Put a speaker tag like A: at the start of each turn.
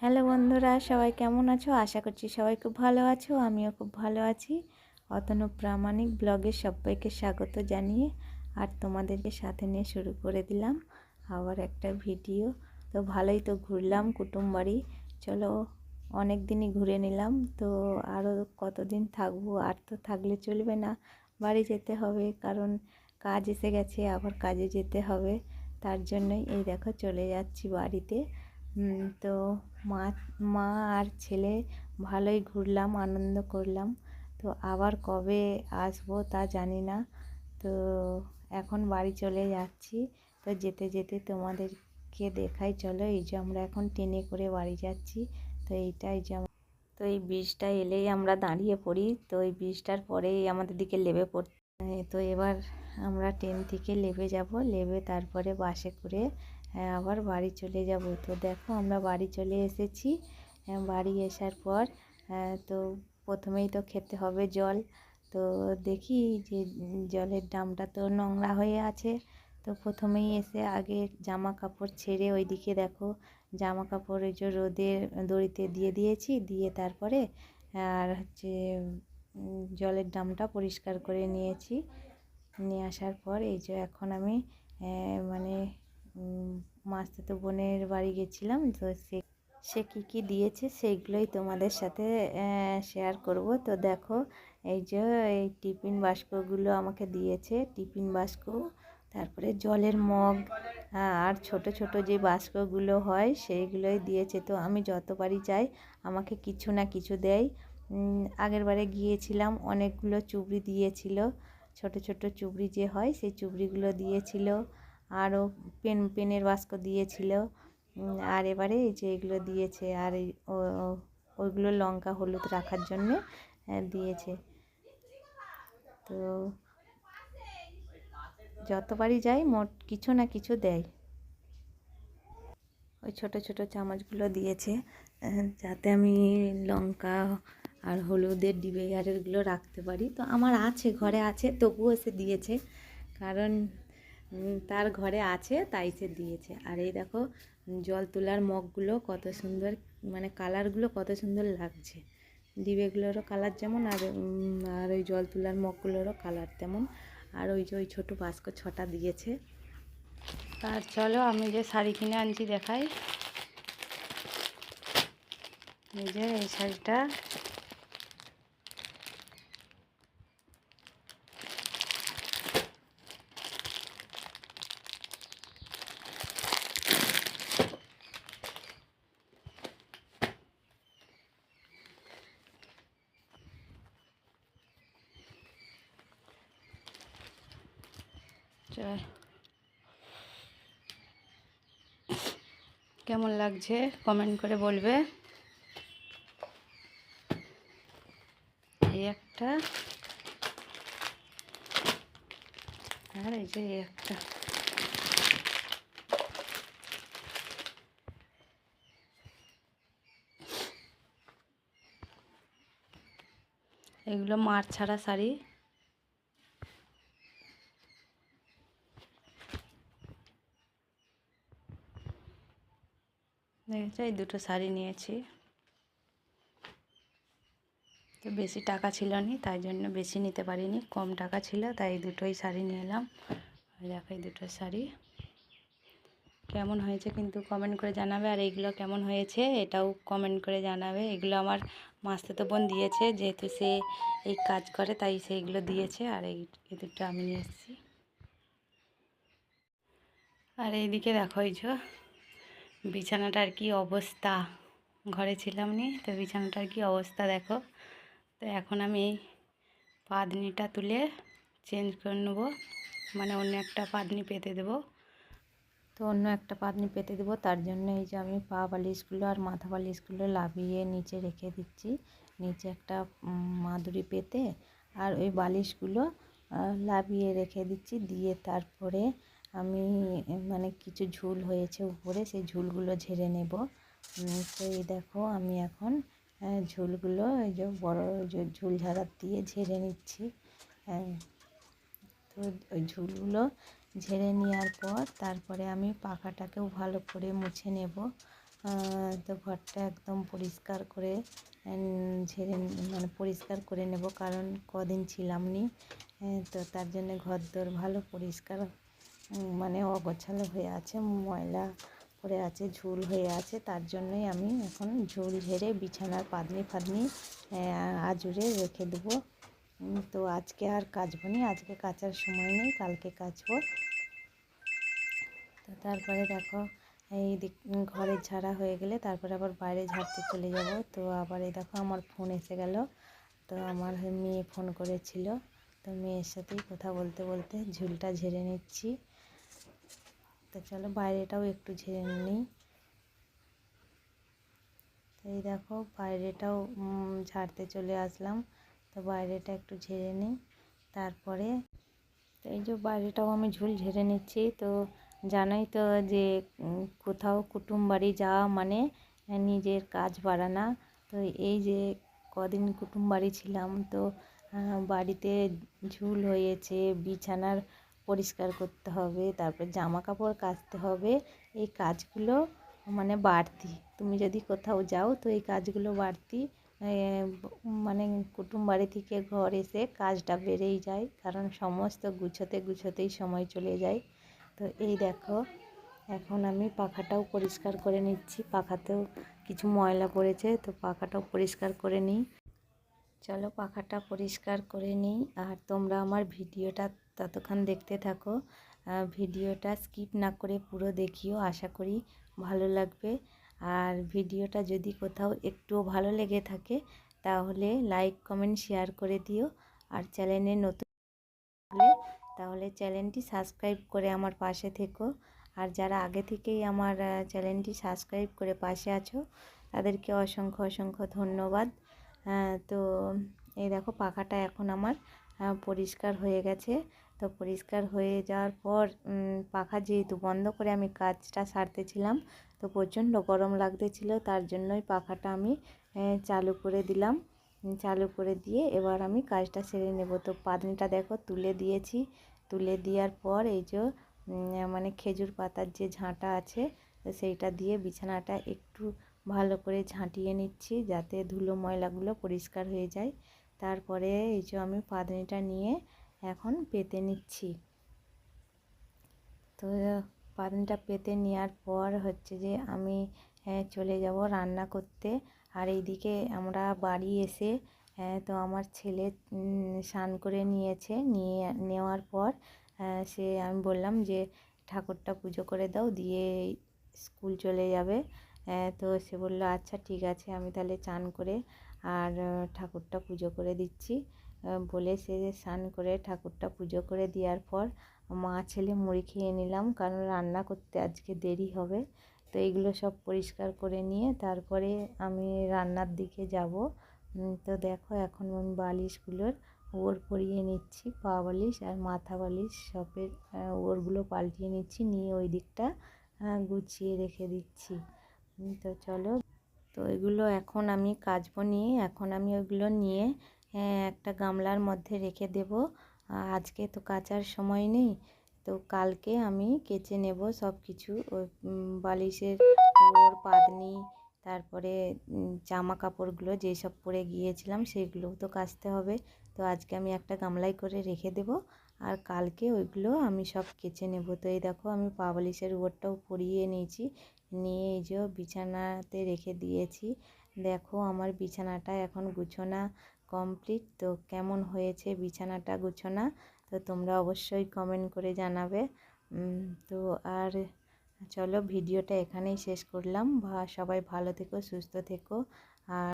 A: Hello বন্ধুরা, সবাই কেমন আছো? আশা করছি সবাই খুব ভালো আছো। আমিও খুব ভালো আছি। অতনু প্রামাণিক ব্লগে সবাইকে স্বাগত জানিয়ে আর তোমাদেরকে সাথে নিয়ে শুরু করে দিলাম আবার একটা ভিডিও। তো ভালোই তো ঘুরলাম কুটুম বাড়ি। চলো অনেক দিনই ঘুরে নিলাম, তো আরও কতদিন থাকবো? আর তো থাকলে চলবে না, বাড়ি যেতে হবে, কারণ কাজ এসে গেছে, আবার কাজে যেতে হবে। তার জন্যই এই দেখো চলে যাচ্ছি বাড়িতে। তো মা মা আর ছেলে ভালোই ঘুরলাম, আনন্দ করলাম। তো আবার কবে আসবো তা জানি না। তো এখন বাড়ি চলে যাচ্ছি। তো যেতে যেতে তোমাদেরকে দেখাই, চলো। এই যে আমরা এখন ট্রেনে করে বাড়ি যাচ্ছি। তো এইটাই যে তো এই ব্রিজটা এলেই আমরা দাঁড়িয়ে পড়ি। তো এই ব্রিজটার পরেই আমাদের দিকে নেমে পড়তে। তো এবার আমরা ট্রেন থেকে নেমে যাব, নেমে তারপরে বাসে করে আবার বাড়ি চলে যাব। তো দেখো আমরা বাড়ি চলে এসেছি। বাড়ি আসার পর তো প্রথমেই তো খেতে হবে জল। তো দেখি যে জলের ড্রামটা তো নোংরা হয়ে আছে। তো প্রথমেই এসে আগে জামা কাপড় ছেড়ে ওইদিকে দেখো জামা কাপড় ওই যে রোদের দড়িতে দিয়ে দিয়েছি, দিয়ে তারপরে আর হচ্ছে জলের ড্রামটা পরিষ্কার করে নিয়েছি। নিয়ে আসার পর এই যে এখন আমি মানে মাসতুতো বোনের বাড়ি গেছিলাম। তো সে কী দিয়েছে সেইগুলোই তোমাদের সাথে শেয়ার করব। তো দেখো এই যে এই টিফিন বাস্কগুলো আমাকে দিয়েছে, টিফিন বাস্ক, তারপরে জলের মগ, আর ছোট ছোট যে বাস্কগুলো হয় সেইগুলোই দিয়েছে। তো আমি যতবারই যাই আমাকে কিছু না কিছু দেয়। আগেরবারে গিয়েছিলাম অনেকগুলো চুবড়ি দিয়েছিল, ছোট ছোট চুবড়ি যে হয় সেই চুবড়িগুলো দিয়েছিল, আরও পেনের বাস্ক দিয়েছিল। আর এবারে এই যে এগুলো দিয়েছে, আর এই ওইগুলো লঙ্কা হলুদ রাখার জন্যে দিয়েছে। তো যতবারই যাই মোট কিছু না কিছু দেয়। ওই ছোট ছোট চামচগুলো দিয়েছে যাতে আমি লঙ্কা আর হলুদের ডিবে আরেরগুলো রাখতে পারি। তো আমার আছে, ঘরে আছে, তবুও সে দিয়েছে, কারণ তার ঘরে আছে তাই সে দিয়েছে। আর এই দেখো জল তোলার মগগুলো কত সুন্দর, মানে কালারগুলো কত সুন্দর লাগছে। ডিবেগুলোরও কালার যেমন, আর ওই জল তোলার মগগুলোরও কালার তেমন। আর ওই যে ওই ছোটো বাস্ক 6টা দিয়েছে। আর চলো আমি যে শাড়ি কিনে আনছি দেখাই। এই যে এই শাড়িটা, কেমন লাগছে কমেন্ট করে বলবে। এই একটা, আর এই যে একটা। এগুলো মার ছাড়া শাড়ি। দেখেছো, এই দুটো শাড়ি নিয়েছি। তো বেশি টাকা ছিল না, তাই জন্য বেশি নিতে পারিনি, কম টাকা ছিল তাই দুটোই শাড়ি নিয়ে এলাম। দেখো এই দুটো শাড়ি কেমন হয়েছে কিন্তু কমেন্ট করে জানাবে। আর এইগুলো কেমন হয়েছে এটাও কমেন্ট করে জানাবে। এগুলো আমার মাসতুতো বোন দিয়েছে, যেহেতু সে এই কাজ করে তাই সেইগুলো দিয়েছে। আর এই দুটো আমি নিয়ে এসেছি। আর এইদিকে দেখো এই যে বিছানাটার কি অবস্থা, ঘরে ছিলাম নি তো বিছানাটার কি অবস্থা দেখো। তো এখন আমি পাদনিটা তুলে চেঞ্জ করে নেবো, মানে অন্য একটা পাদনি পেতে দেবো। তো অন্য একটা পাদনি পেতে দেবো, তার জন্য এই যে আমি পা বালিশগুলো আর মাথা বালিশগুলো লাভিয়ে নিচে রেখে দিচ্ছি। নিচে একটা মাদুরি পেতে আর ওই বালিশগুলো লাভিয়ে রেখে দিচ্ছি। দিয়ে তারপরে আমি মানে কিছু ঝুল হয়েছে উপরে, সেই ঝুলগুলো ঝেড়ে নেব। তো এই দেখো আমি এখন ঝুলগুলো এই যে বড় যে ঝুল ঝাড়ার দিয়ে ঝেড়ে নিচ্ছি। তো ওই ঝুলগুলো ঝেড়ে নেওয়ার পর তারপরে আমি পাখাটাকেও ভালো করে মুছে নেব। তো ঘরটা একদম পরিষ্কার করে ঝেড়ে মানে পরিষ্কার করে নেব, কারণ কদিন ছিলাম নি। তো তার জন্য ঘরদোর ভালো পরিষ্কার মানে অগোছালো হয়ে আছে, ময়লা পড়ে আছে, ঝুল হয়ে আছে। তার জন্যই আমি এখন ঝুল ঝেড়ে বিছানার পাদনি ফাদনি আজুড়ে রেখে দেবো। তো আজকে আর কাচবো নি, আজকে কাচার সময় নেই, কালকে কাচবো। তো তারপরে দেখো এই দিক ঘরে ঝাড়া হয়ে গেলে তারপরে আবার বাইরে ঝাড়তে চলে যাব। তো আবার এই দেখো আমার ফোন এসে গেল। তো আমার মেয়ে ফোন করেছিল, তো মেয়ের সাথেই কথা বলতে বলতে ঝুলটা ঝেড়ে নিচ্ছি। তো চলো বাইরেটাও একটু ঝেড়ে নিই। তো এই দেখো বাইরেটাও ঝাড়তে চলে আসলাম। তো বাইরেটা একটু ঝেড়ে নিই। তারপরে তো এই যে বাইরেটাও আমি ঝুল ঝেড়ে নিচ্ছি। তো জানোই তো যে কোথাও কুটুম বাড়ি যাওয়া মানে নিজের কাজ বাড়ানা। তো এই যে কদিন কুটুম বাড়ি ছিলাম, তো বাড়িতে ঝুল হয়েছে, বিছানার পরিষ্কার করতে হবে, তারপর জামা কাপড় কাচতে হবে। এই কাজগুলো মানে বাড়তি, তুমি যদি কোথাও যাও তো এই কাজগুলো বাড়তি। মানে কুটুম বাড়ি থেকে ঘর এসে কাজটা বেড়েই যায়, কারণ সমস্ত গুছোতেই সময় চলে যায়। তো এই দেখো এখন আমি পাখাটাও পরিষ্কার করে নিচ্ছি, পাখাতেও কিছু ময়লা পড়েছে, তো পাখাটাও পরিষ্কার করে নিই। চলো পাখাটা পরিষ্কার করে নিই, আর তোমরা আমার ভিডিওটা ততক্ষণ দেখতে থাকো। ভিডিওটা স্কিপ না করে পুরো দেখিও, আশা করি ভালো লাগবে। আর ভিডিওটা যদি কোথাও একটুও ভালো লেগে থাকে তাহলে লাইক কমেন্ট শেয়ার করে দিও। আর চ্যানেলে নতুন হলে তাহলে চ্যানেলটি সাবস্ক্রাইব করে আমার পাশে থেকো। আর যারা আগে থেকেই আমার চ্যানেলটি সাবস্ক্রাইব করে পাশে আছো তাদেরকে অসংখ্য ধন্যবাদ। তো এই দেখো পাখাটা এখন আমার পরিষ্কার হয়ে গেছে। তো পরিষ্কার হয়ে যাওয়ার পর পাখা যেহেতু বন্ধ করে আমি কাজটা সারতেছিলাম, তো প্রচণ্ড গরম লাগতেছিল, তার জন্যই পাখাটা আমি চালু করে দিলাম। চালু করে দিয়ে এবার আমি কাজটা সেরে নেব। তো পাদনিটা দেখো তুলে দিয়েছি, তুলে দেওয়ার পর এই যে মানে খেজুর পাতার যে ঝাঁটা আছে তো সেইটা দিয়ে বিছানাটা একটু ভালো করে ঝাঁটিয়ে নিচ্ছি, যাতে ধুলো ময়লাগুলো পরিষ্কার হয়ে যায়। তারপরে এই যে আমি পাদনিটা নিয়ে এখন পেতে নিচ্ছি। তো পাদনিটা পেতে নেওয়ার পর হচ্ছে যে আমি চলে যাব রান্না করতে। আর এইদিকে আমরা বাড়ি এসে তো আমার ছেলে স্নান করে নিয়েছে, নেওয়ার পর সে আমি বললাম যে ঠাকুরটা পুজো করে দাও, দিয়ে স্কুল চলে যাবে। তো সে বললো আচ্ছা ঠিক আছে, আমি তাহলে চান করে আর ঠাকুরটা পুজো করে দিচ্ছি। বলে সে স্নান করে ঠাকুরটা পুজো করে দেওয়ার পর মা ছেলে মুড়ি খেয়ে নিলাম, কারণ রান্না করতে আজকে দেরি হবে। তো এইগুলো সব পরিষ্কার করে নিয়ে তারপরে আমি রান্নার দিকে যাব। তো দেখো এখন আমি বালিশগুলোর ওর পরিয়ে নিচ্ছি, পা বালিশ আর মাথা বালিশ সবের ওরগুলো পাল্টিয়ে নিচ্ছি, নিয়ে ওই দিকটা গুছিয়ে রেখে দিচ্ছি। তো চলো, তো এগুলো এখন আমি কাচবো, নিয়ে এখন আমি ওইগুলো নিয়ে একটা গামলার মধ্যে রেখে দেব। আজকে তো কাচার সময় নেই, তো কালকে আমি কেচে নেব সব কিছু। ওই বালিশের ওর পাদনি, তারপরে জামা কাপড়গুলো যেসব পরে গিয়েছিলাম সেগুলোও তো কাচতে হবে। তো আজকে আমি একটা গামলায় করে রেখে দেব, আর কালকে ওইগুলো আমি সব কেচে নেব। তো এই দেখো আমি পা বালিশের ওপরটাও পরিয়ে নিয়েছি, নিয়ে এই যে বিছানাতে রেখে দিয়েছি। দেখো আমার বিছানাটা এখন গুছোনা কমপ্লিট। তো কেমন হয়েছে বিছানাটা গুছোনা, তো তোমরা অবশ্যই কমেন্ট করে জানাবে। তো আর চলো ভিডিওটা এখানেই শেষ করলাম। সবাই ভালো থেকো, সুস্থ থেকো। আর